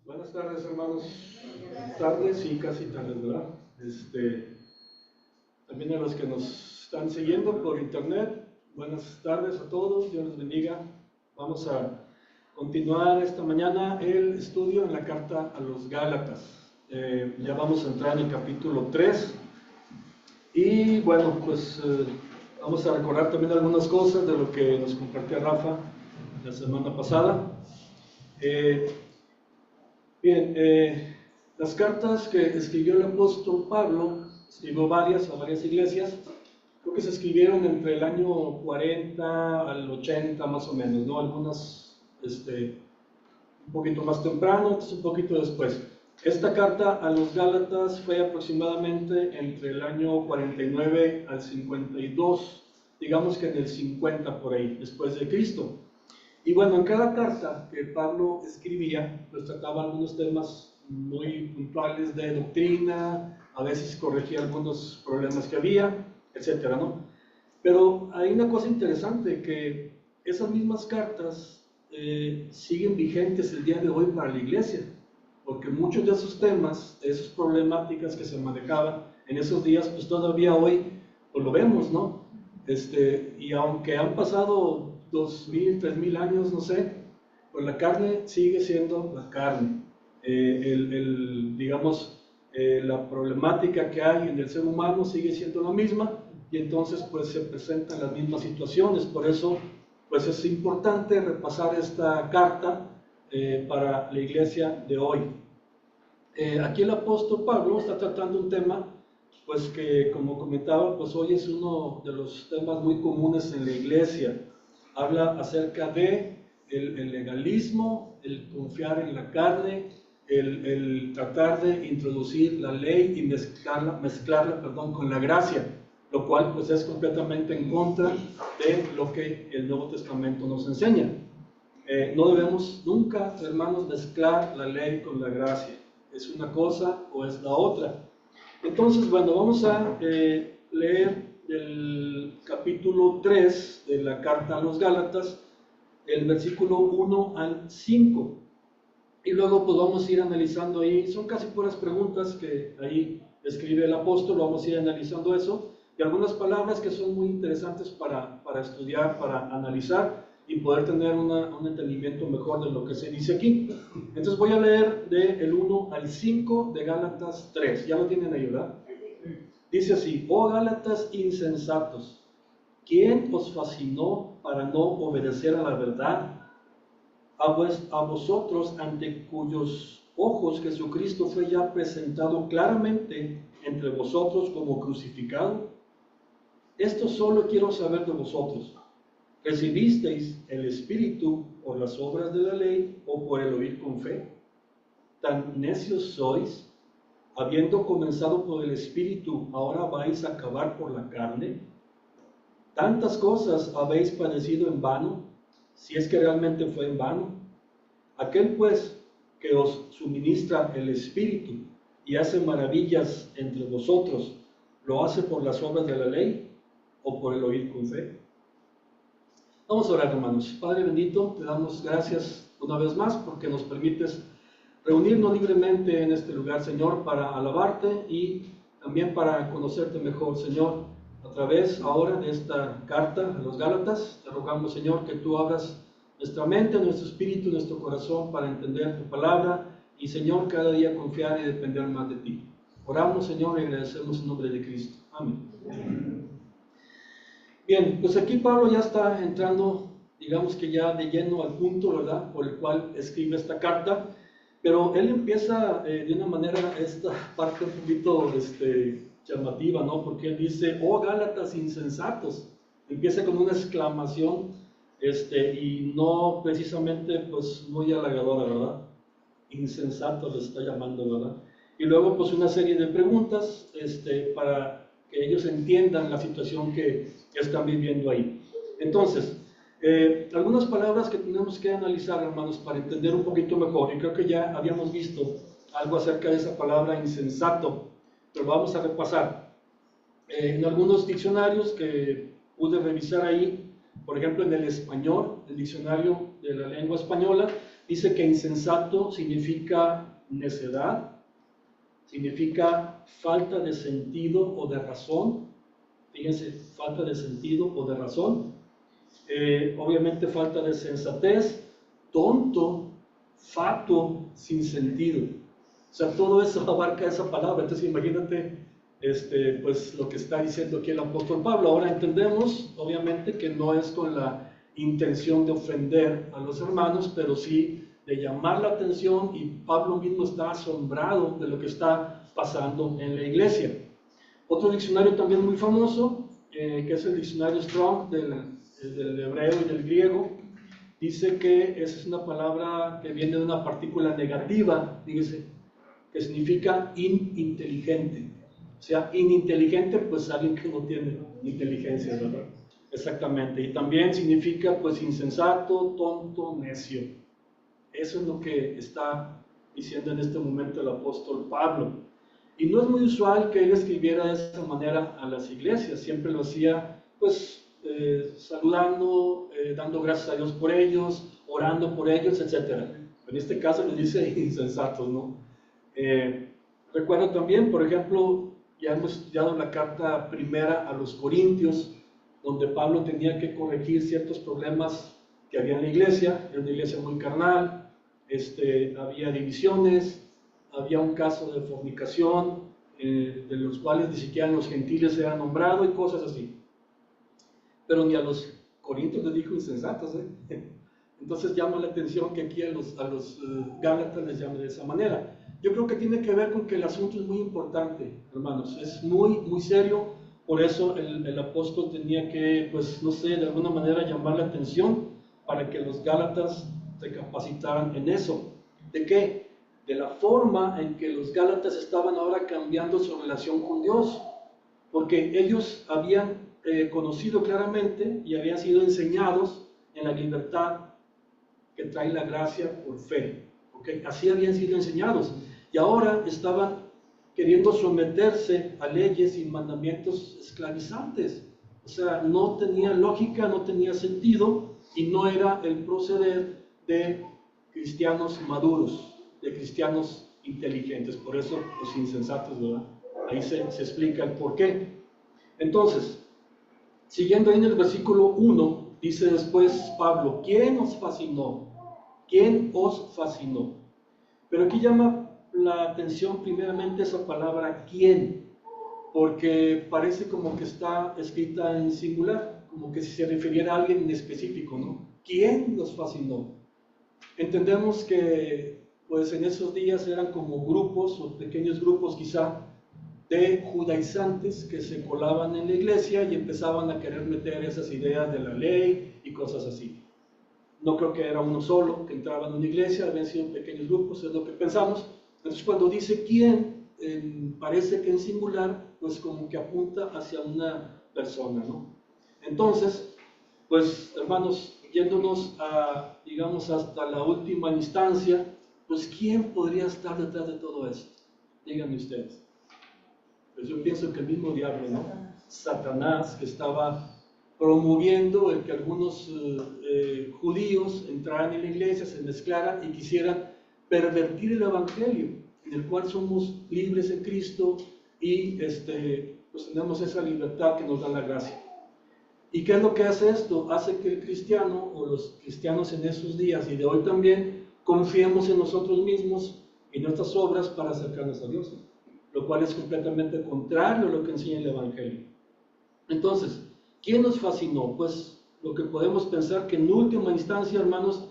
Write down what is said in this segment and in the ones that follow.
Buenas tardes, hermanos. Tardes y casi tardes, ¿verdad? También a los que nos están siguiendo por internet, buenas tardes a todos, Dios les bendiga. Vamos a continuar esta mañana el estudio en la carta a los Gálatas. Ya vamos a entrar en el capítulo 3 y bueno, pues vamos a recordar también algunas cosas de lo que nos compartió Rafa la semana pasada. Las cartas que escribió el apóstol Pablo, escribió varias a varias iglesias, creo que se escribieron entre el año 40 al 80 más o menos, ¿no? Algunas un poquito más temprano, otras un poquito después. Esta carta a los Gálatas fue aproximadamente entre el año 49 al 52, digamos que en el 50 por ahí, después de Cristo. Y bueno, en cada carta que Pablo escribía, pues trataba algunos temas muy puntuales de doctrina, a veces corregía algunos problemas que había, etcétera, ¿no? Pero hay una cosa interesante, que esas mismas cartas siguen vigentes el día de hoy para la iglesia, porque muchos de esos temas, de esas problemáticas que se manejaban en esos días, pues todavía hoy pues lo vemos, ¿no? Y aunque han pasado 2000, 3000 años, no sé, pues la carne sigue siendo la carne. La problemática que hay en el ser humano sigue siendo la misma, y entonces pues se presentan las mismas situaciones. Por eso pues es importante repasar esta carta para la iglesia de hoy. Aquí el apóstol Pablo está tratando un tema pues que, como comentaba, pues hoy es uno de los temas muy comunes en la iglesia. Habla acerca de el legalismo, el confiar en la carne, el tratar de introducir la ley y mezclarla con la gracia, lo cual pues es completamente en contra de lo que el Nuevo Testamento nos enseña. No debemos nunca, hermanos, mezclar la ley con la gracia. Es una cosa o es la otra. Entonces, bueno, vamos a leer el capítulo 3 de la carta a los Gálatas, el versículo 1 al 5. Y luego pues vamos a ir analizando ahí, son casi puras preguntas que ahí escribe el apóstol, vamos a ir analizando eso, y algunas palabras que son muy interesantes para estudiar, para analizar, y poder tener un entendimiento mejor de lo que se dice aquí. Entonces voy a leer del 1 al 5 de Gálatas 3. ¿Ya lo tienen ahí, verdad? Dice así: oh Gálatas insensatos, ¿quién os fascinó para no obedecer a la verdad? A vosotros, ante cuyos ojos Jesucristo fue ya presentado claramente entre vosotros como crucificado. Esto solo quiero saber de vosotros: ¿recibisteis el Espíritu por las obras de la ley o por el oír con fe? ¿Tan necios sois? Habiendo comenzado por el Espíritu, ¿ahora vais a acabar por la carne? ¿Tantas cosas habéis padecido en vano, si es que realmente fue en vano? Aquel pues que os suministra el Espíritu y hace maravillas entre vosotros, ¿lo hace por las obras de la ley o por el oír con fe? Vamos a orar, hermanos. Padre bendito, te damos gracias una vez más porque nos permites reunirnos libremente en este lugar, Señor, para alabarte y también para conocerte mejor, Señor, a través ahora de esta carta a los Gálatas. Te rogamos, Señor, que tú abras nuestra mente, nuestro espíritu, nuestro corazón para entender tu palabra y, Señor, cada día confiar y depender más de ti. Oramos, Señor, y agradecemos en nombre de Cristo. Amén. Bien, pues aquí Pablo ya está entrando, digamos que ya de lleno al punto, ¿verdad?, por el cual escribe esta carta, pero él empieza de una manera, esta parte un poquito llamativa, ¿no?, porque él dice: oh Gálatas insensatos. Empieza con una exclamación, y no precisamente pues muy halagadora, ¿verdad? Insensatos le está llamando, ¿verdad? Y luego pues una serie de preguntas, para que ellos entiendan la situación que están viviendo ahí. Entonces, algunas palabras que tenemos que analizar, hermanos, para entender un poquito mejor, y creo que ya habíamos visto algo acerca de esa palabra insensato, pero vamos a repasar. En algunos diccionarios que pude revisar ahí, por ejemplo en el español, el diccionario de la lengua española, Dice que insensato significa necedad, significa falta de sentido o de razón. Fíjense, falta de sentido o de razón. Obviamente falta de sensatez, tonto, fatuo, sin sentido. O sea, todo eso abarca esa palabra. Entonces imagínate pues lo que está diciendo aquí el apóstol Pablo. Ahora entendemos, obviamente, que no es con la intención de ofender a los hermanos, pero sí de llamar la atención, y Pablo mismo está asombrado de lo que está pasando en la iglesia. Otro diccionario también muy famoso, que es el diccionario Strong del hebreo y del griego, dice que esa es una palabra que viene de una partícula negativa, fíjese, que significa ininteligente. O sea, ininteligente, pues alguien que no tiene inteligencia, ¿verdad? Exactamente. Y también significa, pues, insensato, tonto, necio. Eso es lo que está diciendo en este momento el apóstol Pablo. Y no es muy usual que él escribiera de esa manera a las iglesias. Siempre lo hacía, pues, saludando, dando gracias a Dios por ellos, orando por ellos, etc. En este caso le dice insensatos, ¿no? Recuerdo también, por ejemplo, ya hemos estudiado la carta primera a los Corintios, donde Pablo tenía que corregir ciertos problemas que había en la iglesia. Era una iglesia muy carnal, había divisiones, había un caso de fornicación, de los cuales ni siquiera los gentiles eran nombrados y cosas así. Pero ni a los corintios les dijo insensatos, Entonces llama la atención que aquí a los gálatas les llame de esa manera. Yo creo que tiene que ver con que el asunto es muy importante, hermanos, es muy, muy serio. Por eso el apóstol tenía que, pues, no sé, de alguna manera llamar la atención para que los gálatas se capacitaran en eso. ¿De qué? De la forma en que los gálatas estaban ahora cambiando su relación con Dios, porque ellos habían conocido claramente y habían sido enseñados en la libertad que trae la gracia por fe, ¿okay? Así habían sido enseñados, y ahora estaban queriendo someterse a leyes y mandamientos esclavizantes. O sea, no tenía lógica, no tenía sentido, y no era el proceder de cristianos maduros, de cristianos inteligentes. Por eso los insensatos, ¿verdad? Ahí se explica el por qué. Entonces, siguiendo ahí en el versículo 1, dice después Pablo, ¿quién os fascinó? ¿Quién os fascinó? Pero aquí llama la atención primeramente esa palabra ¿quién? Porque parece como que está escrita en singular, como que si se refiriera a alguien en específico, ¿no? ¿Quién nos fascinó? Entendemos que, pues, en esos días eran como grupos o pequeños grupos quizá de judaizantes que se colaban en la iglesia y empezaban a querer meter esas ideas de la ley y cosas así. No creo que era uno solo que entraba en una iglesia, habían sido pequeños grupos, es lo que pensamos. Entonces, cuando dice quién, parece que en singular, pues como que apunta hacia una persona, ¿no? Entonces, pues, hermanos, yéndonos a, digamos, hasta la última instancia, pues, ¿quién podría estar detrás de todo esto? Díganme ustedes. Pues yo pienso que el mismo diablo, ¿no? Satanás, que estaba promoviendo el que algunos judíos entraran en la iglesia, se mezclaran y quisieran pervertir el evangelio, en el cual somos libres en Cristo y pues tenemos esa libertad que nos da la gracia. ¿Y qué es lo que hace esto? Hace que el cristiano, o los cristianos en esos días y de hoy también, confiemos en nosotros mismos y nuestras obras para acercarnos a Dios, lo cual es completamente contrario a lo que enseña el evangelio. Entonces, ¿quién nos fascinó? Pues lo que podemos pensar que en última instancia, hermanos,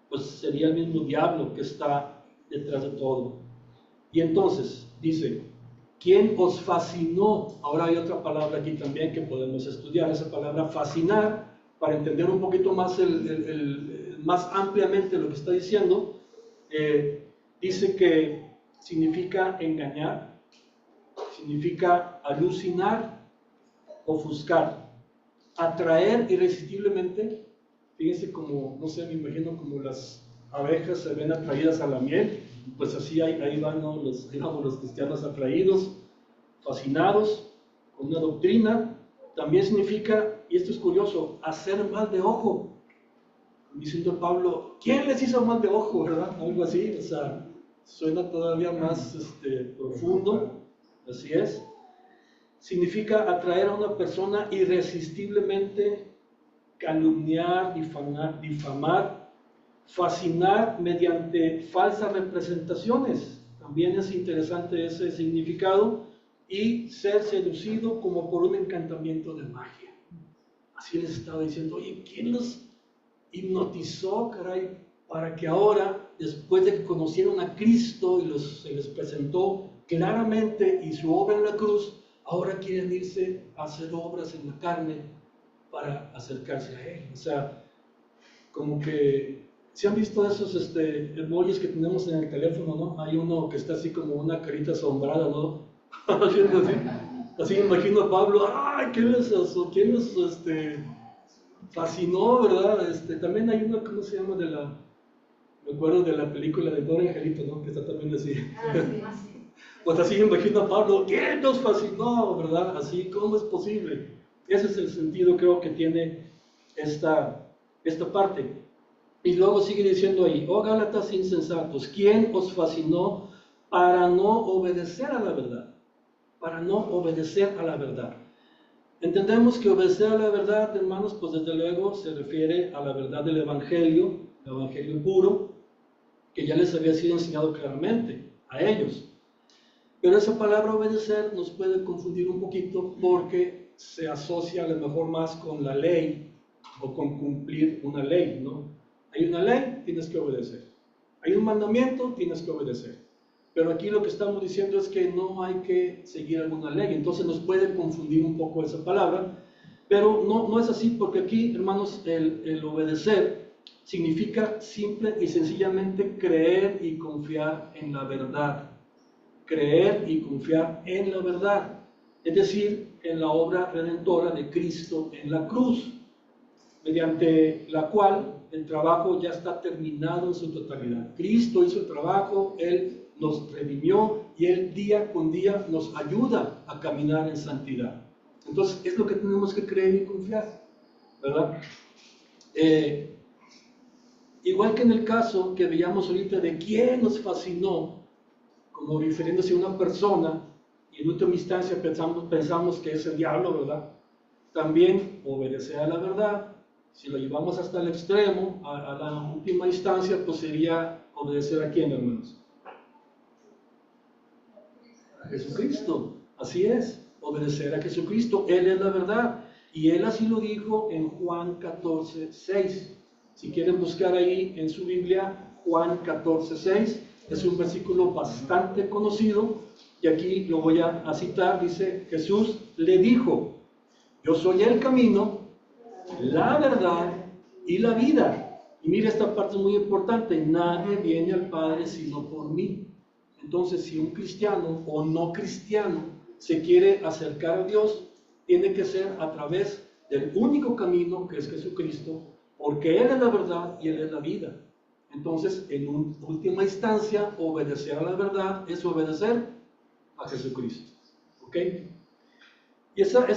pues sería el mismo diablo que está detrás de todo. Y entonces, dice, ¿quién os fascinó? Ahora hay otra palabra aquí también que podemos estudiar, esa palabra fascinar, para entender un poquito más, más ampliamente lo que está diciendo. Dice que significa engañar, significa alucinar, ofuscar, atraer irresistiblemente. Fíjense como, no sé, me imagino como las abejas se ven atraídas a la miel, pues así ahí van, ¿no? los cristianos atraídos, fascinados con una doctrina. También significa, y esto es curioso, hacer mal de ojo. diciendo Pablo, ¿quién les hizo mal de ojo, verdad? Algo así, o sea, suena todavía más profundo, así es. Significa atraer a una persona irresistiblemente, calumniar, difamar, fascinar mediante falsas representaciones. También es interesante ese significado. Y ser seducido como por un encantamiento de magia. Así les estaba diciendo, oye, ¿quién los hipnotizó, caray, para que ahora, después de que conocieron a Cristo y se les presentó claramente y su obra en la cruz, ahora quieren irse a hacer obras en la carne para acercarse a Él? O sea, como que, ¿se han visto esos emojis que tenemos en el teléfono, no? Hay uno que está así como una carita asombrada, ¿no? Haciendo así me imagino a Pablo, ¡ay! ¿Quién les fascinó, verdad? También hay uno, ¿cómo se llama? Me acuerdo de la película de Pobre Angelito, ¿no? Que está también así. Pues así me imagino a Pablo, ¿quién nos fascinó, verdad? Así, ¿cómo es posible? Ese es el sentido, creo, que tiene esta parte. Y luego sigue diciendo ahí, oh Gálatas insensatos, ¿quién os fascinó para no obedecer a la verdad? Para no obedecer a la verdad. Entendemos que obedecer a la verdad, hermanos, pues desde luego se refiere a la verdad del Evangelio, el Evangelio puro, que ya les había sido enseñado claramente a ellos. Pero esa palabra obedecer nos puede confundir un poquito porque se asocia a lo mejor más con la ley o con cumplir una ley, ¿no? Hay una ley, tienes que obedecer. Hay un mandamiento, tienes que obedecer. Pero aquí lo que estamos diciendo es que no hay que seguir alguna ley. Entonces nos puede confundir un poco esa palabra. Pero no es así, porque aquí, hermanos, el obedecer significa simple y sencillamente creer y confiar en la verdad. Creer y confiar en la verdad. Es decir, en la obra redentora de Cristo en la cruz, mediante la cual el trabajo ya está terminado en su totalidad. Cristo hizo el trabajo, Él nos redimió y Él día con día nos ayuda a caminar en santidad. Entonces es lo que tenemos que creer y confiar, ¿verdad? Igual que en el caso que veíamos ahorita de quién nos fascinó, como refiriéndose a una persona, y en última instancia pensamos que es el diablo, ¿verdad? También obedecer a la verdad. Si lo llevamos hasta el extremo, a la última instancia, pues sería obedecer a quién, hermanos. A Jesucristo. Así es, obedecer a Jesucristo. Él es la verdad. Y Él así lo dijo en Juan 14:6. Si quieren buscar ahí en su Biblia, Juan 14:6, es un versículo bastante conocido. Y aquí lo voy a citar. Dice, Jesús le dijo, yo soy el camino, la verdad y la vida. Y mira, esta parte es muy importante. Nadie viene al Padre sino por mí. Entonces, si un cristiano o no cristiano se quiere acercar a Dios, tiene que ser a través del único camino que es Jesucristo, porque Él es la verdad y Él es la vida. Entonces, en última instancia, obedecer a la verdad es obedecer a Jesucristo. ¿Ok? Y esa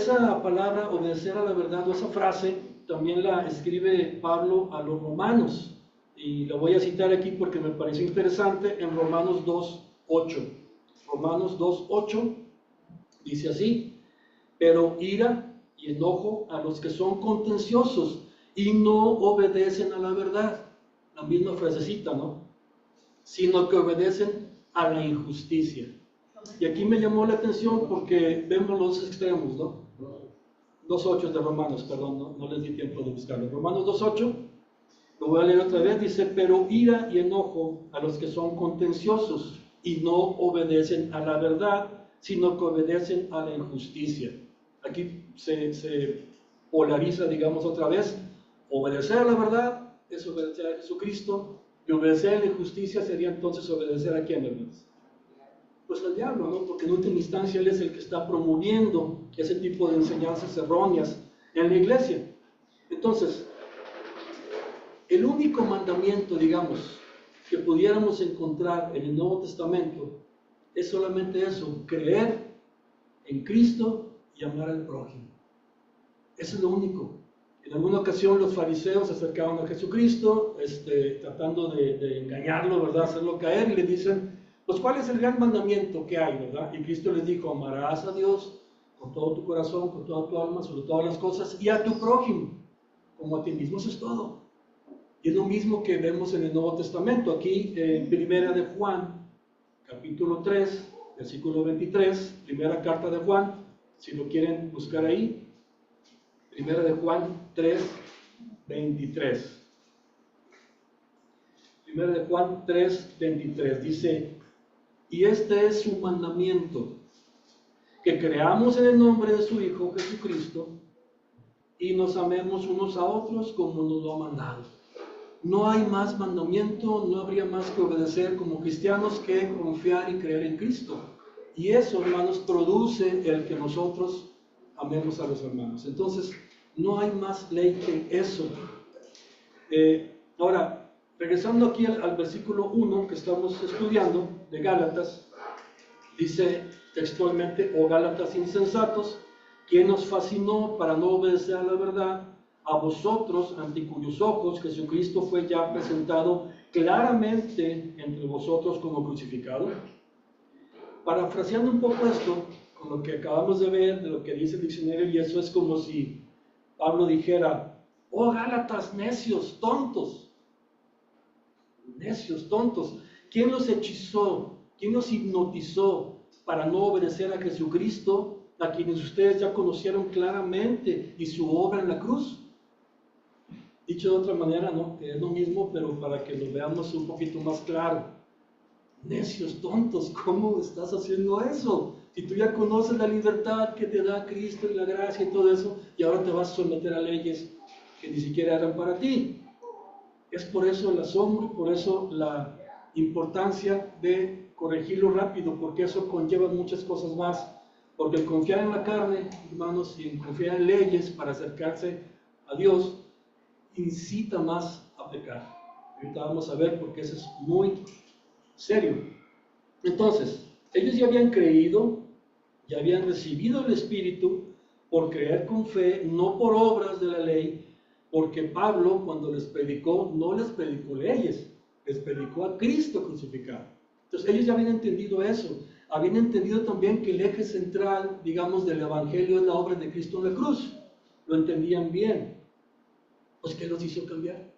palabra, obedecer a la verdad, o esa frase, también la escribe Pablo a los romanos. Y la voy a citar aquí porque me pareció interesante en Romanos 2:8. Romanos 2:8 dice así, pero ira y enojo a los que son contenciosos y no obedecen a la verdad. La misma frasecita, ¿no? Sino que obedecen a la injusticia. Y aquí me llamó la atención porque vemos los extremos, ¿no? 2:8 de Romanos, perdón, no les di tiempo de buscarlo. Romanos 2:8, lo voy a leer otra vez, dice, pero ira y enojo a los que son contenciosos y no obedecen a la verdad, sino que obedecen a la injusticia. Aquí se polariza, digamos otra vez, obedecer a la verdad es obedecer a Jesucristo, y obedecer a la injusticia sería entonces obedecer a quién, hermanos. Pues al diablo, ¿no? Porque en última instancia Él es el que está promoviendo ese tipo de enseñanzas erróneas en la iglesia. Entonces, el único mandamiento, digamos, que pudiéramos encontrar en el Nuevo Testamento es solamente eso, creer en Cristo y amar al prójimo. Eso es lo único. En alguna ocasión los fariseos se acercaban a Jesucristo, tratando de engañarlo, ¿verdad? Hacerlo caer, y le dicen, pues ¿cuál es el gran mandamiento que hay, verdad? Y Cristo les dijo, amarás a Dios con todo tu corazón, con toda tu alma, sobre todas las cosas, y a tu prójimo, como a ti mismo. Eso es todo. Y es lo mismo que vemos en el Nuevo Testamento. Aquí en Primera de Juan, capítulo 3, versículo 23, primera carta de Juan, si lo quieren buscar ahí. Primera de Juan 3, 23. Primera de Juan 3, 23 dice, y este es su mandamiento, que creamos en el nombre de su Hijo Jesucristo y nos amemos unos a otros como nos lo ha mandado. No hay más mandamiento, no habría más que obedecer como cristianos que confiar y creer en Cristo. Y eso, hermanos, produce el que nosotros amemos a los hermanos. Entonces, no hay más ley que eso. Ahora, regresando aquí al versículo 1 que estamos estudiando de Gálatas, dice textualmente, oh Gálatas insensatos, ¿quién os fascinó para no obedecer a la verdad? A vosotros, ante cuyos ojos Jesucristo fue ya presentado claramente entre vosotros como crucificado. Parafraseando un poco esto, con lo que acabamos de ver, de lo que dice el diccionario, y eso es como si Pablo dijera, oh Gálatas necios, tontos, ¿quién los hechizó? ¿Quién los hipnotizó para no obedecer a Jesucristo, a quienes ustedes ya conocieron claramente y su obra en la cruz? Dicho de otra manera, ¿no? Que es lo mismo, pero para que lo veamos un poquito más claro. Necios, tontos, ¿cómo estás haciendo eso? Si tú ya conoces la libertad que te da Cristo y la gracia y todo eso, y ahora te vas a someter a leyes que ni siquiera eran para ti. Es por eso el asombro y por eso la importancia de corregirlo rápido, porque eso conlleva muchas cosas más. Porque el confiar en la carne, hermanos, y en confiar en leyes para acercarse a Dios, incita más a pecar. Ahorita vamos a ver porque eso es muy serio. Entonces, ellos ya habían creído, ya habían recibido el Espíritu por creer con fe, no por obras de la ley, porque Pablo, cuando les predicó, no les predicó leyes, les predicó a Cristo crucificado. Entonces, ellos ya habían entendido eso. Habían entendido también que el eje central, digamos, del Evangelio es la obra de Cristo en la cruz. Lo entendían bien. Pues, ¿qué los hizo cambiar?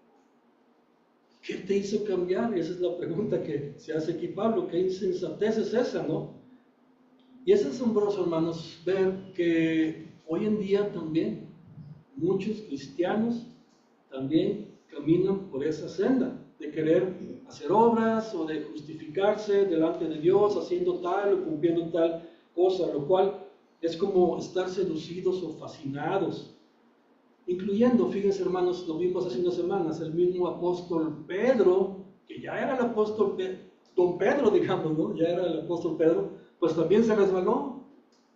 ¿Qué te hizo cambiar? Y esa es la pregunta que se hace aquí Pablo. ¿Qué insensatez es esa, no? Y es asombroso, hermanos, ver que hoy en día también muchos cristianos también caminan por esa senda de querer hacer obras o de justificarse delante de Dios haciendo tal o cumpliendo tal cosa, lo cual es como estar seducidos o fascinados. Incluyendo, fíjense hermanos, lo vimos hace unas semanas, el mismo apóstol Pedro, que ya era el apóstol don Pedro, digamos, ¿no? Ya era el apóstol Pedro, pues también se resbaló.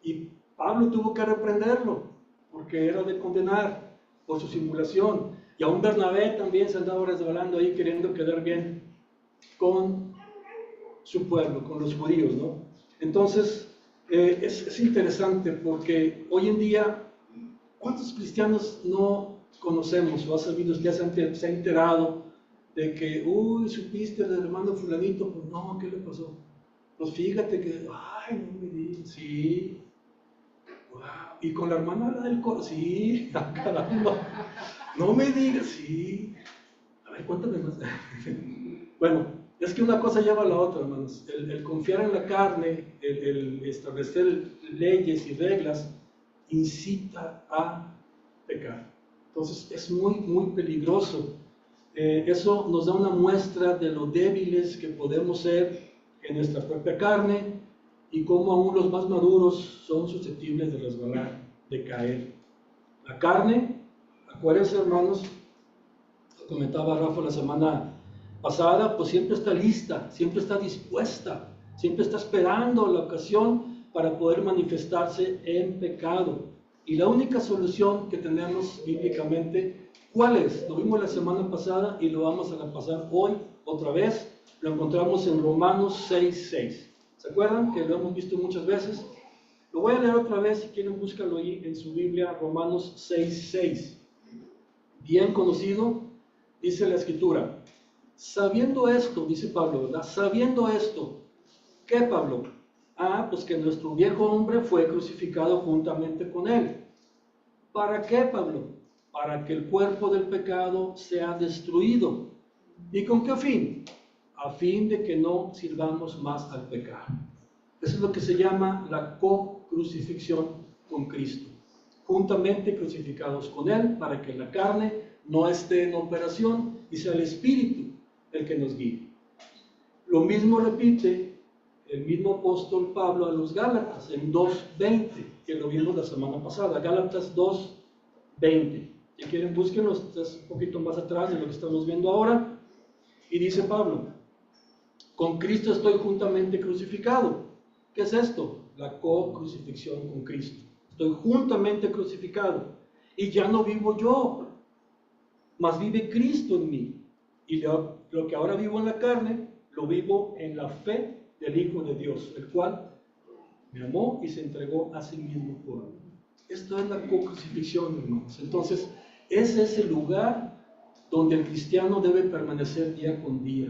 Y Pablo tuvo que reprenderlo, porque era de condenar por su simulación. Y aún Bernabé también se andaba resbalando ahí, queriendo quedar bien con su pueblo, con los judíos, ¿no? Entonces, es interesante porque hoy en día, ¿cuántos cristianos no conocemos o has sabido que se ha enterado de que, uy, supiste del hermano fulanito? Pues no, ¿qué le pasó? Pues fíjate que, ay, no me digas, sí, wow. Y con la hermana del corazón, sí, caramba, no me digas, sí, a ver, cuéntame más. Bueno, es que una cosa lleva a la otra, hermanos. El confiar en la carne, el establecer leyes y reglas, incita a pecar. Entonces es muy, muy peligroso. Eso nos da una muestra de lo débiles que podemos ser en nuestra propia carne y cómo aún los más maduros son susceptibles de resbalar, de caer. La carne, acuérdense hermanos, lo comentaba Rafa la semana pasada, pues siempre está lista, siempre está dispuesta, siempre está esperando la ocasión para poder manifestarse en pecado. Y la única solución que tenemos bíblicamente, ¿cuál es? Lo vimos la semana pasada y lo vamos a repasar hoy otra vez. Lo encontramos en Romanos 6:6. ¿Se acuerdan? Que lo hemos visto muchas veces. Lo voy a leer otra vez, si quieren búscalo ahí en su Biblia, Romanos 6:6. bien conocido, dice la Escritura. Sabiendo esto, dice Pablo, ¿verdad? Sabiendo esto, ¿qué, Pablo? Pues que nuestro viejo hombre fue crucificado juntamente con él. ¿Para qué, Pablo? Para que el cuerpo del pecado sea destruido. ¿Y con qué fin? A fin de que no sirvamos más al pecado. Eso es lo que se llama la co-crucifixión con Cristo. Juntamente crucificados con Él, para que la carne no esté en operación y sea el Espíritu el que nos guíe. Lo mismo repite el mismo apóstol Pablo a los Gálatas en 2:20, que lo vimos la semana pasada. Gálatas 2:20. Si quieren, búsquenlo, es un poquito más atrás de lo que estamos viendo ahora. Y dice Pablo: con Cristo estoy juntamente crucificado. ¿Qué es esto? La co-crucifixión con Cristo. Estoy juntamente crucificado. Y ya no vivo yo, mas vive Cristo en mí. Y lo que ahora vivo en la carne, lo vivo en la fe del Hijo de Dios, el cual me amó y se entregó a sí mismo por mí. Esto es la co-crucifixión, hermanos. Entonces, ese es el lugar donde el cristiano debe permanecer día con día,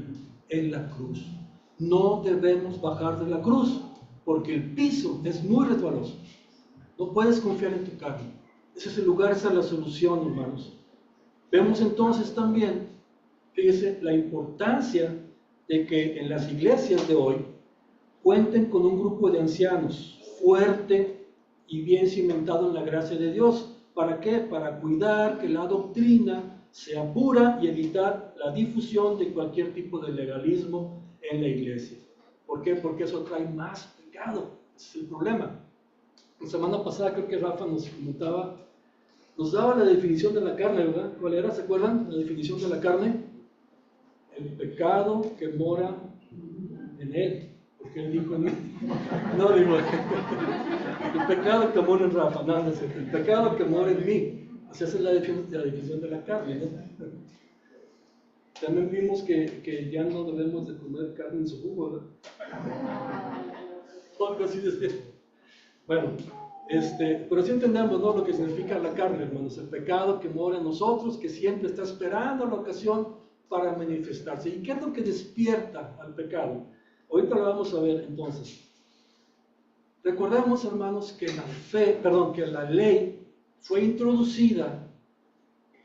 en la cruz. No debemos bajar de la cruz, porque el piso es muy resbaloso. No puedes confiar en tu carne. Ese es el lugar, esa es la solución, hermanos. Vemos entonces también, fíjese, la importancia de que en las iglesias de hoy cuenten con un grupo de ancianos fuerte y bien cimentado en la gracia de Dios. ¿Para qué? Para cuidar que la doctrina sea pura y evitar la difusión de cualquier tipo de legalismo en la iglesia. ¿Por qué? Porque eso trae más pecado. Ese es el problema. La semana pasada creo que Rafa nos comentaba, nos daba la definición de la carne, ¿verdad? ¿Cuál era? ¿Se acuerdan? La definición de la carne. El pecado que mora en él. Porque él dijo en mí. No, digo, el pecado que mora en Rafa. No, no es el pecado que mora en mí. O sea, esa es la definición de la carne, ¿no? También vimos que ya no debemos de comer carne en su jugo, ¿verdad? Algo así decía. Bueno, pero sí entendemos, ¿no?, lo que significa la carne, hermanos. El pecado que mora en nosotros, que siempre está esperando la ocasión para manifestarse. ¿Y qué es lo que despierta al pecado? Ahorita lo vamos a ver entonces. Recordemos, hermanos, que que la ley fue introducida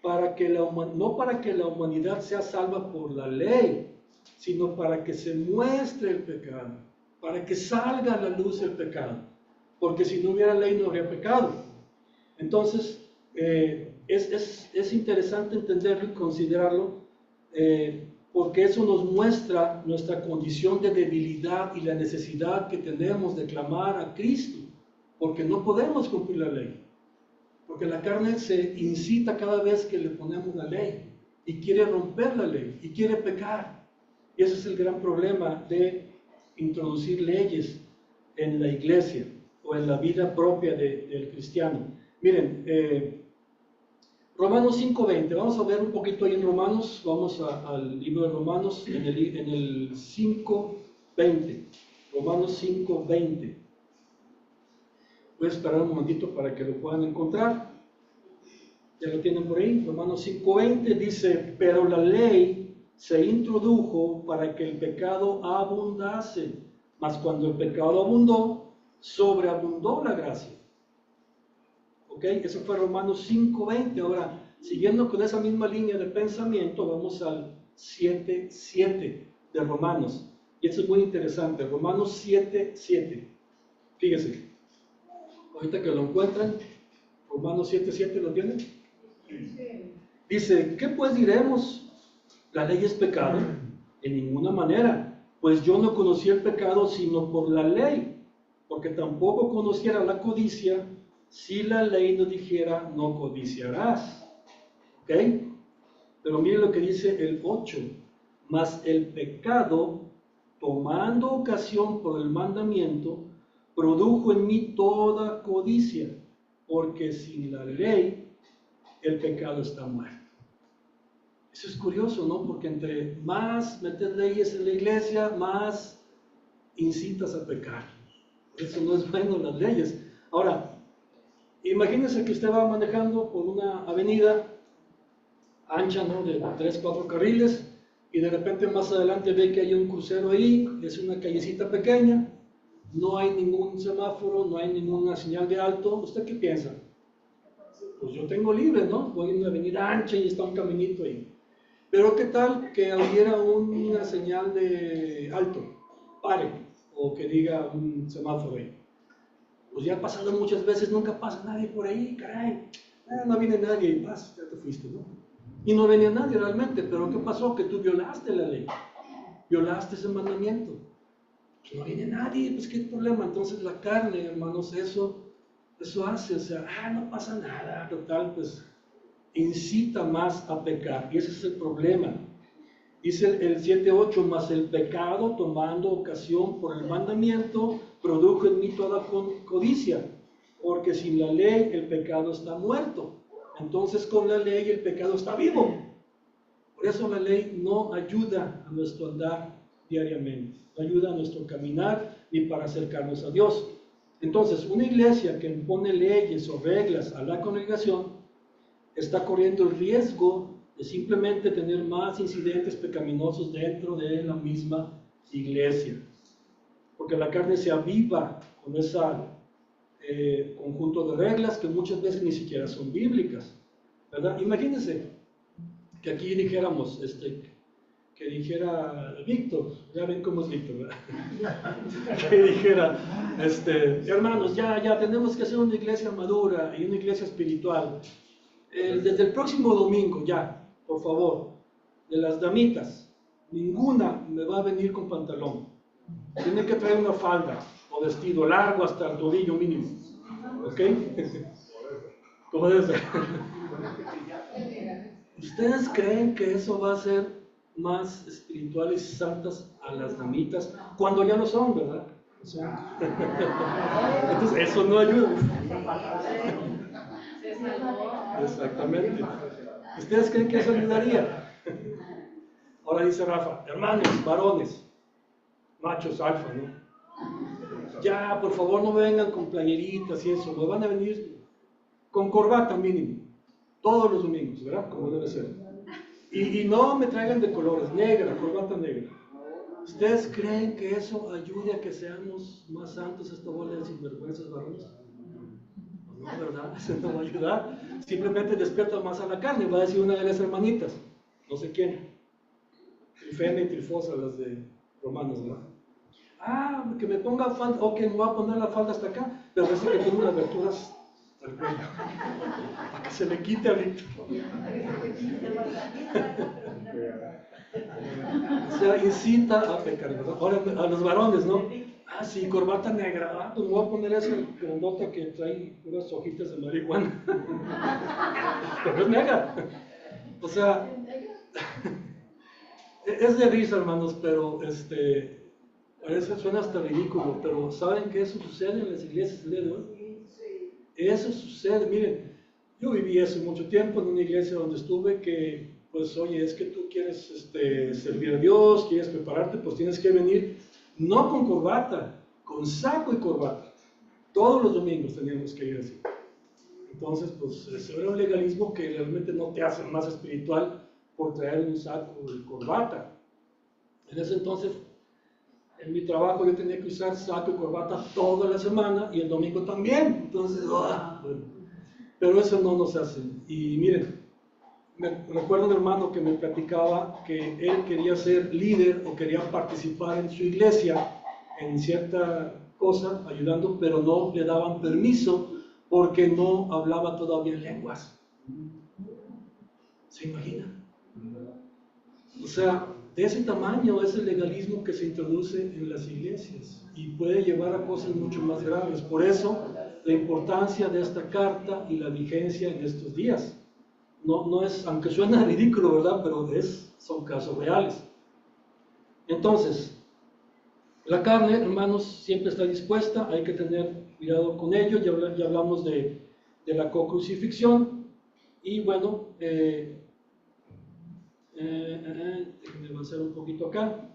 para que no para que la humanidad sea salva por la ley, sino para que se muestre el pecado, para que salga a la luz el pecado, porque si no hubiera ley no habría pecado. Entonces, es interesante entenderlo y considerarlo, porque eso nos muestra nuestra condición de debilidad y la necesidad que tenemos de clamar a Cristo, porque no podemos cumplir la ley. Porque la carne se incita cada vez que le ponemos la ley y quiere romper la ley y quiere pecar. Y ese es el gran problema de introducir leyes en la iglesia o en la vida propia del cristiano. Miren, Romanos 5:20, vamos a ver un poquito ahí en Romanos, vamos al libro de Romanos en el 5:20, Romanos 5:20. Voy a esperar un momentito para que lo puedan encontrar. Ya lo tienen por ahí. Romanos 5:20 dice: pero la ley se introdujo para que el pecado abundase, mas cuando el pecado abundó, sobreabundó la gracia. ¿Ok? Eso fue Romanos 5:20. Ahora, siguiendo con esa misma línea de pensamiento, vamos al 7:7 de Romanos. Y esto es muy interesante. Romanos 7:7. Fíjese. Ahorita que lo encuentran, Romanos 7:7, ¿lo tienen? Dice: ¿qué pues diremos? ¿La ley es pecado? En ninguna manera, pues yo no conocí el pecado sino por la ley, porque tampoco conociera la codicia si la ley no dijera no codiciarás. ¿Ok? Pero mire lo que dice el 8: mas el pecado, tomando ocasión por el mandamiento, produjo en mí toda codicia, porque sin la ley el pecado está muerto. Eso es curioso, ¿no? Porque entre más metes leyes en la iglesia, más incitas a pecar. Eso no es bueno, las leyes. Ahora, imagínense que usted va manejando por una avenida ancha, ¿no? De 3, 4 carriles, y de repente más adelante ve que hay un crucero ahí, es una callecita pequeña, no hay ningún semáforo, no hay ninguna señal de alto. ¿Usted qué piensa? Pues yo tengo libre, ¿no? Voy en una avenida ancha y está un caminito ahí. Pero ¿qué tal que hubiera una señal de alto, pare, o que diga un semáforo ahí? Pues ya ha pasado muchas veces, nunca pasa nadie por ahí, caray. No viene nadie y vas, ya te fuiste, ¿no? Y no venía nadie realmente, pero ¿qué pasó? Que tú violaste la ley, violaste ese mandamiento. Pues no viene nadie, pues qué problema. Entonces la carne, hermanos, eso hace, o sea, no pasa nada, total, pues incita más a pecar, y ese es el problema. Dice el 7:8, mas el pecado, tomando ocasión por el mandamiento, produjo en mí toda codicia, porque sin la ley el pecado está muerto. Entonces con la ley el pecado está vivo. Por eso la ley no ayuda a nuestro andar diariamente, no ayuda a nuestro caminar ni para acercarnos a Dios. Entonces, una iglesia que impone leyes o reglas a la congregación está corriendo el riesgo de simplemente tener más incidentes pecaminosos dentro de la misma iglesia, porque la carne se aviva con ese conjunto de reglas que muchas veces ni siquiera son bíblicas, ¿verdad? Imagínense que aquí dijéramos, que dijera Víctor, ya ven cómo es Víctor, ¿verdad? Que dijera, hermanos, ya tenemos que hacer una iglesia madura y una iglesia espiritual. Desde el próximo domingo, ya, por favor, de las damitas, ninguna me va a venir con pantalón. Tiene que traer una falda o vestido largo hasta el tobillo mínimo. ¿Ok? ¿Cómo debe ser? ¿Ustedes creen que eso va a hacer más espirituales y santas a las damitas? Cuando ya lo son, ¿verdad? O sea, entonces, eso no ayuda. Exactamente. ¿Ustedes creen que eso ayudaría? Ahora dice Rafa, hermanos, varones, machos alfa, ¿no? Ya, por favor, no vengan con playeritas y eso, me van a venir con corbata mínimo, todos los domingos, ¿verdad? Como debe ser. Y no me traigan de colores, negra, corbata negra. ¿Ustedes creen que eso ayude a que seamos más santos, esta bola de sinvergüenzas varones? No, ¿verdad? Eso no va a ayudar. Simplemente despierta más a la carne. Va a decir una de las hermanitas, no sé quién, Trifena y Trifosa, las de Romanos, ¿verdad? Que me ponga falda, ok, me voy a poner la falda hasta acá, pero parece que tiene unas aberturas al cuello, para que se le quite a Víctor. O sea, incita a pecar, ¿verdad? Ahora a los varones, ¿no? Sí, corbata negra, pues me voy a poner esa grandota que trae unas hojitas de marihuana. Pero es negra. O sea, es de risa, hermanos, pero a veces suena hasta ridículo, pero ¿saben que eso sucede en las iglesias el día de hoy? Eso sucede, miren, yo viví eso mucho tiempo en una iglesia donde estuve que, pues, oye, es que tú quieres servir a Dios, quieres prepararte, pues tienes que venir, no con corbata, con saco y corbata. Todos los domingos teníamos que ir así. Entonces, pues, eso era un legalismo que realmente no te hace más espiritual por traer un saco y corbata. En ese entonces, en mi trabajo yo tenía que usar saco y corbata toda la semana y el domingo también. Entonces, bueno, pero eso no nos hace. Y miren, me recuerdo un hermano que me platicaba que él quería ser líder o quería participar en su iglesia en cierta cosa, ayudando, pero no le daban permiso porque no hablaba todavía lenguas. ¿Se imagina? O sea, de ese tamaño es el legalismo que se introduce en las iglesias y puede llevar a cosas mucho más graves. Por eso, la importancia de esta carta y la vigencia en estos días. No es, aunque suena ridículo, ¿verdad? Pero son casos reales. Entonces, la carne, hermanos, siempre está dispuesta, hay que tener cuidado con ello. Ya hablamos de la co-crucifixión. Y bueno, déjenme avanzar un poquito acá.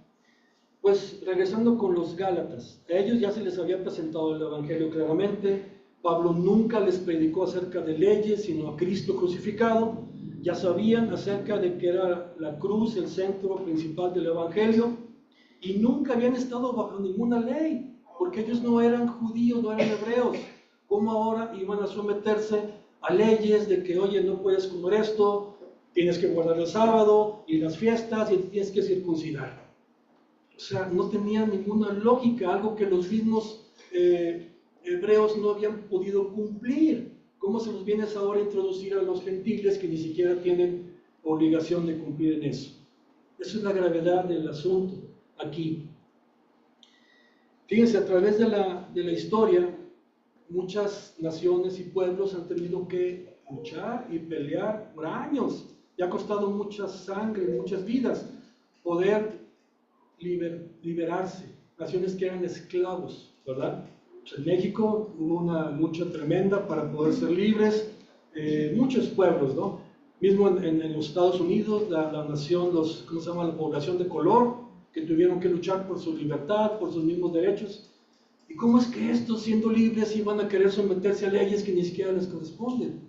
Pues regresando con los Gálatas, a ellos ya se les había presentado el Evangelio claramente. Pablo nunca les predicó acerca de leyes, sino a Cristo crucificado. ya sabían acerca de que era la cruz el centro principal del Evangelio y nunca habían estado bajo ninguna ley, porque ellos no eran judíos, no eran hebreos. ¿Cómo ahora iban a someterse a leyes de que, oye, no puedes comer esto, tienes que guardar el sábado y las fiestas y tienes que circuncidar? O sea, no tenía ninguna lógica, algo que los mismos hebreos no habían podido cumplir. ¿Cómo se los vienes ahora a introducir a los gentiles que ni siquiera tienen obligación de cumplir en eso? Esa es la gravedad del asunto aquí. Fíjense, a través de la historia, muchas naciones y pueblos han tenido que luchar y pelear por años. Y ha costado mucha sangre, muchas vidas, poder liberarse. Naciones que eran esclavos, ¿verdad? En México hubo una lucha tremenda para poder ser libres, muchos pueblos, ¿no? Mismo en los Estados Unidos, la nación, ¿cómo se llama? La población de color, que tuvieron que luchar por su libertad, por sus mismos derechos. ¿Y cómo es que estos, siendo libres, iban a querer someterse a leyes que ni siquiera les corresponden?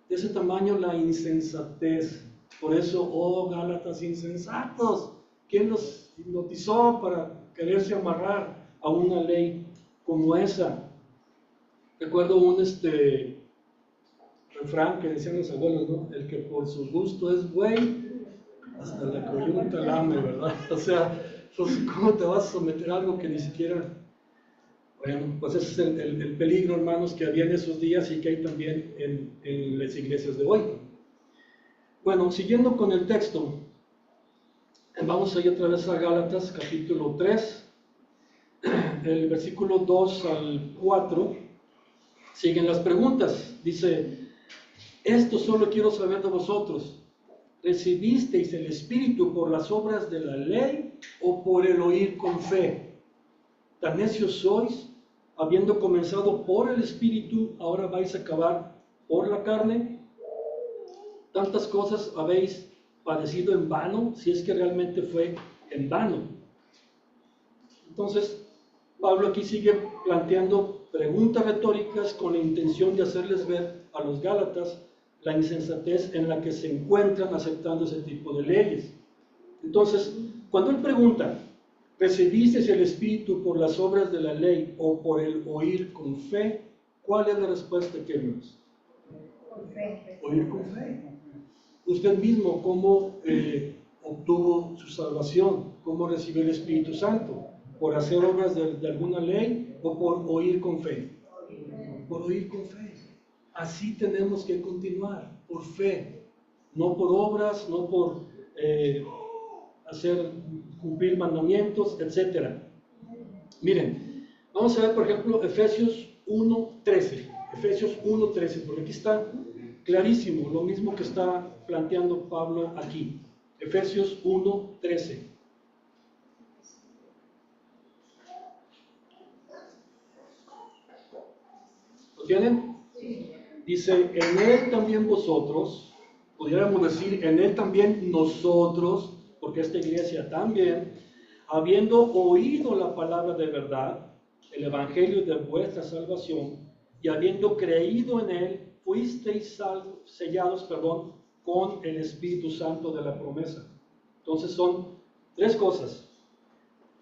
De ese tamaño la insensatez. Por eso, oh Gálatas insensatos, ¿quién los hipnotizó para quererse amarrar a una ley como esa? Recuerdo un refrán que decían los abuelos, ¿no? El que por su gusto es buey, hasta la coyunta lame, ¿verdad? O sea, pues, ¿cómo te vas a someter a algo que ni siquiera... Bueno, pues ese es el peligro, hermanos, que había en esos días y que hay también en las iglesias de hoy. Bueno, siguiendo con el texto, vamos a ir otra vez a Gálatas, capítulo 3, el versículo 2 al 4, siguen las preguntas. Dice, esto solo quiero saber de vosotros, ¿recibisteis el Espíritu por las obras de la ley o por el oír con fe? ¿Tan necios sois? Habiendo comenzado por el Espíritu, ahora vais a acabar por la carne. Tantas cosas habéis padecido en vano, si es que realmente fue en vano. Entonces, Pablo aquí sigue planteando preguntas retóricas con la intención de hacerles ver a los Gálatas la insensatez en la que se encuentran aceptando ese tipo de leyes. Entonces, cuando él pregunta, ¿recibisteis el Espíritu por las obras de la ley o por el oír con fe? ¿Cuál es la respuesta que vemos? Con fe. Oír con fe. Usted mismo, ¿cómo obtuvo su salvación? ¿Cómo recibió el Espíritu Santo? ¿Por hacer obras de alguna ley o por oír con fe? Por oír con fe. Así tenemos que continuar, por fe, no por obras, no por cumplir mandamientos, etc. Miren, vamos a ver, por ejemplo, Efesios 1:13. Efesios 1:13, porque aquí está clarísimo lo mismo que está planteando Pablo aquí. Efesios 1:13. ¿Lo tienen? Sí. Dice, en él también vosotros, pudiéramos decir, en él también nosotros, porque esta iglesia también, habiendo oído la palabra de verdad, el evangelio de vuestra salvación, y habiendo creído en él, fuisteis sellados con el Espíritu Santo de la promesa. Entonces son tres cosas: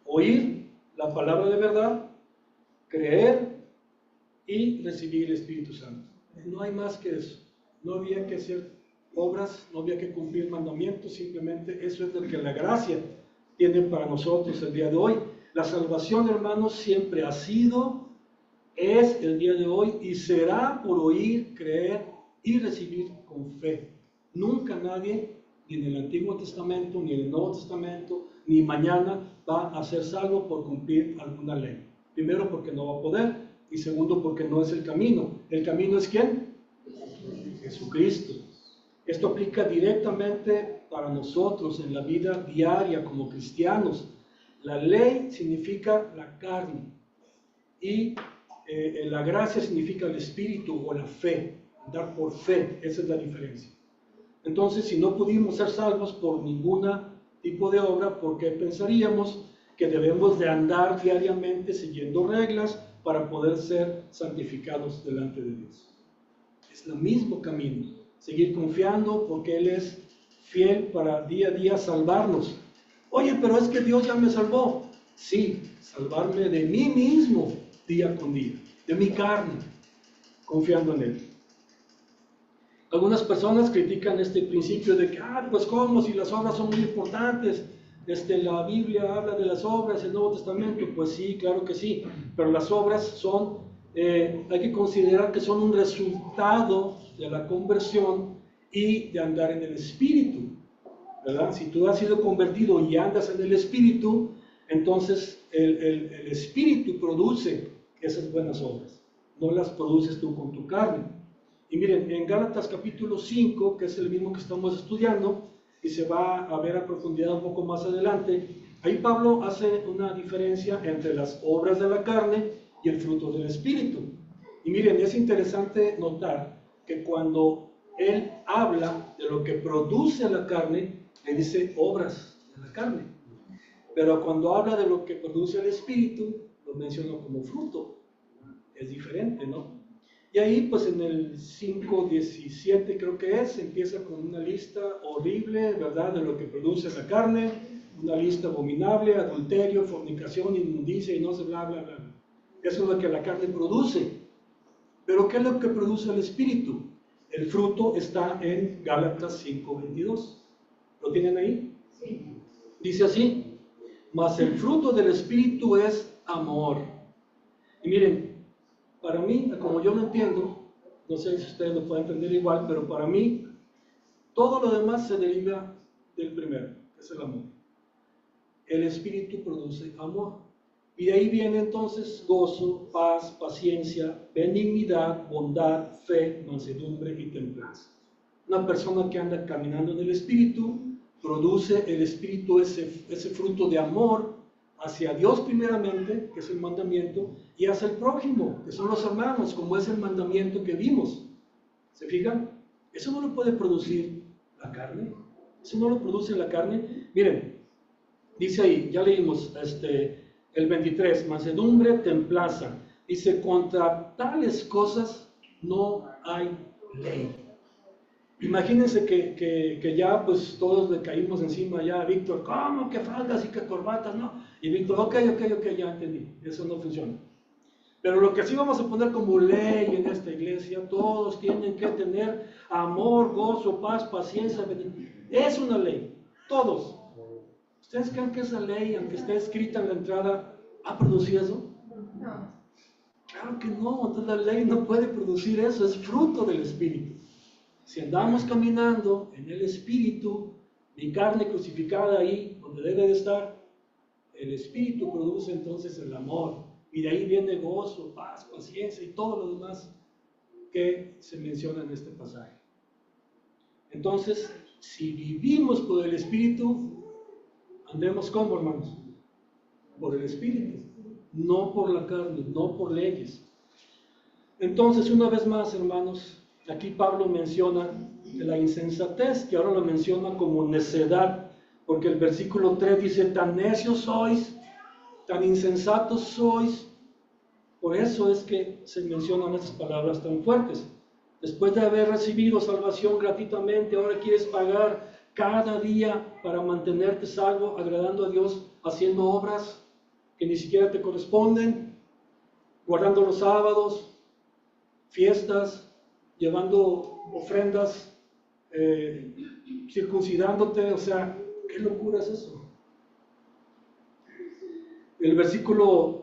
oír la palabra de verdad, creer y recibir el Espíritu Santo. No hay más que eso. No había que hacer obras, no había que cumplir mandamientos, simplemente eso es lo que la gracia tiene para nosotros el día de hoy. La salvación, hermanos, siempre ha sido, es el día de hoy y será por oír, creer y recibir con fe. Nunca nadie, ni en el Antiguo Testamento, ni en el Nuevo Testamento, ni mañana va a ser salvo por cumplir alguna ley. Primero, porque no va a poder, y segundo, porque no es el camino. ¿El camino es quién? Jesucristo. Esto aplica directamente para nosotros en la vida diaria como cristianos. La ley significa la carne y la gracia significa el espíritu o la fe, dar por fe. Esa es la diferencia. Entonces, si no pudimos ser salvos por ningún tipo de obra, ¿por qué pensaríamos que debemos de andar diariamente siguiendo reglas para poder ser santificados delante de Dios? Es el mismo camino. seguir confiando porque Él es fiel para día a día salvarnos. Oye, pero es que Dios ya me salvó. Sí, salvarme de mí mismo día con día, de mi carne, confiando en Él. Algunas personas critican este principio de que, pues cómo, si las obras son muy importantes, la Biblia habla de las obras, el Nuevo Testamento, pues sí, claro que sí, pero las obras son, hay que considerar que son un resultado de la conversión y de andar en el Espíritu, ¿verdad? Si tú has sido convertido y andas en el Espíritu, entonces el Espíritu produce esas buenas obras, no las produces tú con tu carne. Y miren, en Gálatas capítulo 5, que es el mismo que estamos estudiando, y se va a ver a profundidad un poco más adelante, ahí Pablo hace una diferencia entre las obras de la carne y el fruto del Espíritu. Y miren, es interesante notar que cuando él habla de lo que produce la carne, le dice obras de la carne. Pero cuando habla de lo que produce el Espíritu, lo menciona como fruto. Es diferente, ¿no? Y ahí, pues en el 5:17 creo que empieza con una lista horrible, ¿verdad?, de lo que produce la carne, una lista abominable, adulterio, fornicación, inmundicia y no sé, bla, bla, bla. Eso es lo que la carne produce. Pero ¿qué es lo que produce el Espíritu? El fruto está en Gálatas 5:22. ¿Lo tienen ahí? Sí. Dice así: mas el fruto del Espíritu es amor. Y miren, para mí, como yo lo entiendo, no sé si ustedes lo pueden entender igual, pero para mí, todo lo demás se deriva del primero, que es el amor. El Espíritu produce amor. Y de ahí viene entonces gozo, paz, paciencia, benignidad, bondad, fe, mansedumbre y templanza. Una persona que anda caminando en el Espíritu, produce el Espíritu ese fruto de amor hacia Dios primeramente, que es el mandamiento, y hacia el prójimo, que son los hermanos, como es el mandamiento que vimos. ¿Se fijan? Eso no lo puede producir la carne. Eso no lo produce la carne. Miren, dice ahí, ya leímos el 23, mansedumbre, templanza. Dice, contra tales cosas no hay ley. Imagínense que ya pues todos le caímos encima ya a Víctor, ¿cómo que faldas y que corbatas? No. Y Víctor, ok, ya entendí, eso no funciona. Pero lo que sí vamos a poner como ley en esta iglesia, todos tienen que tener amor, gozo, paz, paciencia, es una ley, todos. ¿Ustedes creen que esa ley, aunque esté escrita en la entrada, ha producido eso? No. Claro que no, entonces la ley no puede producir eso, es fruto del Espíritu. Si andamos caminando en el Espíritu, mi carne crucificada ahí, donde debe de estar, el Espíritu produce entonces el amor. Y de ahí viene gozo, paz, paciencia y todo lo demás que se menciona en este pasaje. Entonces, si vivimos por el Espíritu, andemos como, hermanos, por el Espíritu, no por la carne, no por leyes. Entonces, una vez más, hermanos, aquí Pablo menciona la insensatez, que ahora lo menciona como necedad, porque el versículo 3 dice, tan necios sois, tan insensatos sois. Por eso es que se mencionan estas palabras tan fuertes. Después de haber recibido salvación gratuitamente, ahora quieres pagar cada día para mantenerte salvo, agradando a Dios, haciendo obras que ni siquiera te corresponden, guardando los sábados, fiestas, llevando ofrendas, circuncidándote. O sea, ¿qué locura es eso? El versículo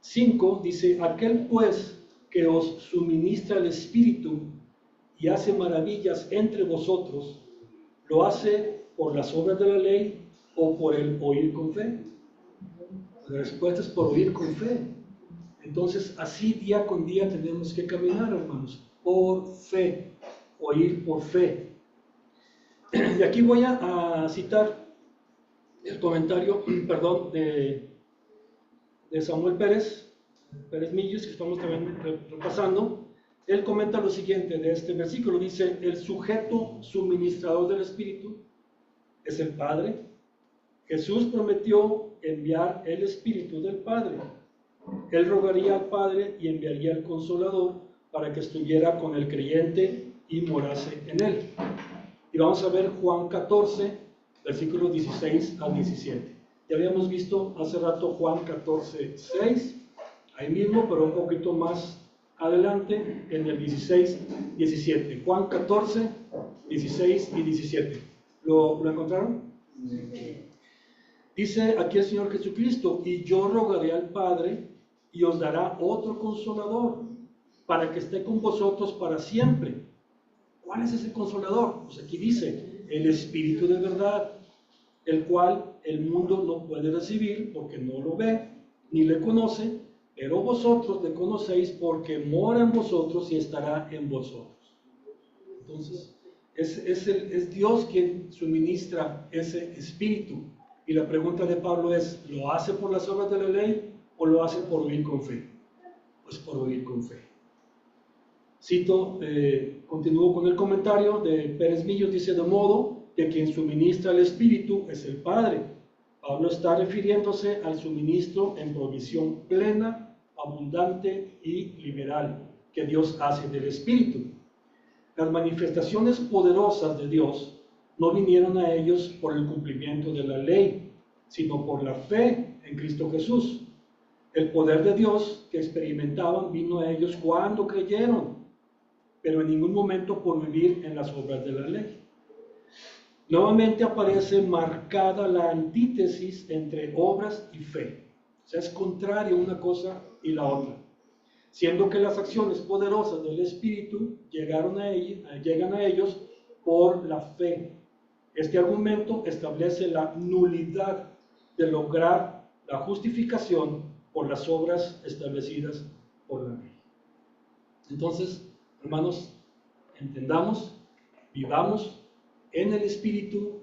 5 dice, aquel pues que os suministra el Espíritu y hace maravillas entre vosotros, ¿lo hace por las obras de la ley o por el oír con fe? La respuesta es por oír con fe. Entonces, así día con día tenemos que caminar, hermanos, por fe, oír por fe. Y aquí voy a citar el comentario, perdón, de Samuel Pérez Millos, que estamos también repasando. Él comenta lo siguiente de este versículo, dice, el sujeto suministrador del Espíritu es el Padre. Jesús prometió enviar el Espíritu del Padre. Él rogaría al Padre y enviaría al Consolador para que estuviera con el creyente y morase en él. Y vamos a ver Juan 14, versículos 16 al 17. Ya habíamos visto hace rato Juan 14, 6, ahí mismo, pero un poquito más adelante, en el 16, 17. Juan 14, 16 y 17. ¿Lo encontraron? Sí. Dice aquí el Señor Jesucristo: y yo rogaré al Padre, y os dará otro consolador, para que esté con vosotros para siempre. ¿Cuál es ese consolador? Pues aquí dice, el Espíritu de verdad, el cual el mundo no puede recibir porque no lo ve, ni le conoce, pero vosotros le conocéis porque mora en vosotros y estará en vosotros. Entonces, es Dios quien suministra ese Espíritu. Y la pregunta de Pablo es, ¿lo hace por las obras de la ley o lo hace por oír con fe? Pues por oír con fe. Cito, continúo con el comentario de Pérez Millos, dice: de modo que quien suministra el Espíritu es el Padre. Pablo está refiriéndose al suministro en provisión plena, abundante y liberal que Dios hace del Espíritu. Las manifestaciones poderosas de Dios no vinieron a ellos por el cumplimiento de la ley, sino por la fe en Cristo Jesús. El poder de Dios que experimentaban vino a ellos cuando creyeron, pero en ningún momento por vivir en las obras de la ley. Nuevamente aparece marcada la antítesis entre obras y fe. O sea, es contrario una cosa y la otra. Siendo que las acciones poderosas del Espíritu llegan a ellos por la fe. Este argumento establece la nulidad de lograr la justificación por las obras establecidas por la ley. Entonces, hermanos, entendamos, vivamos en el Espíritu.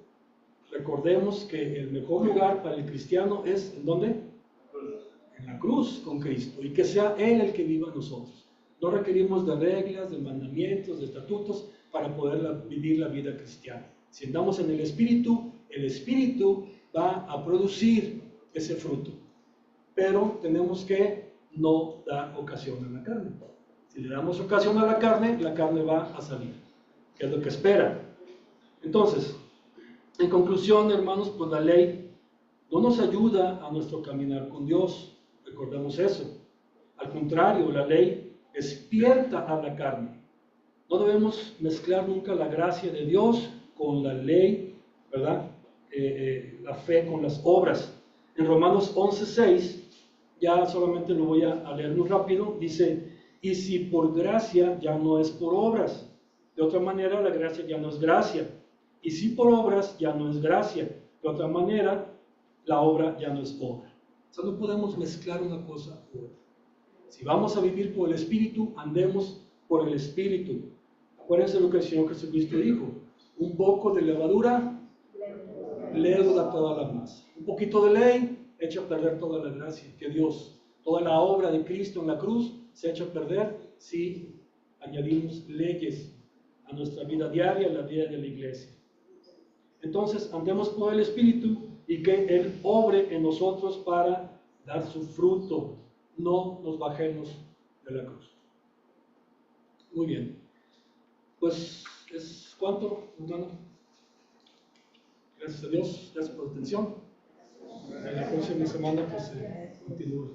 Recordemos que el mejor lugar para el cristiano es, ¿en dónde? En la cruz con Cristo, y que sea Él el que viva en nosotros. No requerimos de reglas, de mandamientos, de estatutos para poder vivir la vida cristiana. Si andamos en el Espíritu va a producir ese fruto, pero tenemos que no dar ocasión a la carne. Si le damos ocasión a la carne va a salir, que es lo que espera. Entonces, en conclusión, hermanos, pues la ley no nos ayuda a nuestro caminar con Dios, recordemos eso. Al contrario, la ley despierta a la carne. No debemos mezclar nunca la gracia de Dios con la ley, ¿verdad? La fe con las obras. En Romanos 11:6, ya solamente lo voy a leer muy rápido, dice: y si por gracia, ya no es por obras. De otra manera, la gracia ya no es gracia. Y si por obras, ya no es gracia. De otra manera, la obra ya no es obra. O sea, no podemos mezclar una cosa u otra. Si vamos a vivir por el Espíritu, andemos por el Espíritu. Acuérdense lo que el Señor Jesucristo dijo: un poco de levadura leuda toda la masa. Un poquito de ley echa a perder toda la gracia que Dios, toda la obra de Cristo en la cruz se echa a perder si añadimos leyes a nuestra vida diaria, a la vida de la iglesia. Entonces, andemos por el Espíritu y que Él obre en nosotros para dar su fruto. No nos bajemos de la cruz. Muy bien. Pues, ¿es cuánto, hermano? Gracias a Dios, gracias por la atención. En la próxima semana, pues, continúa.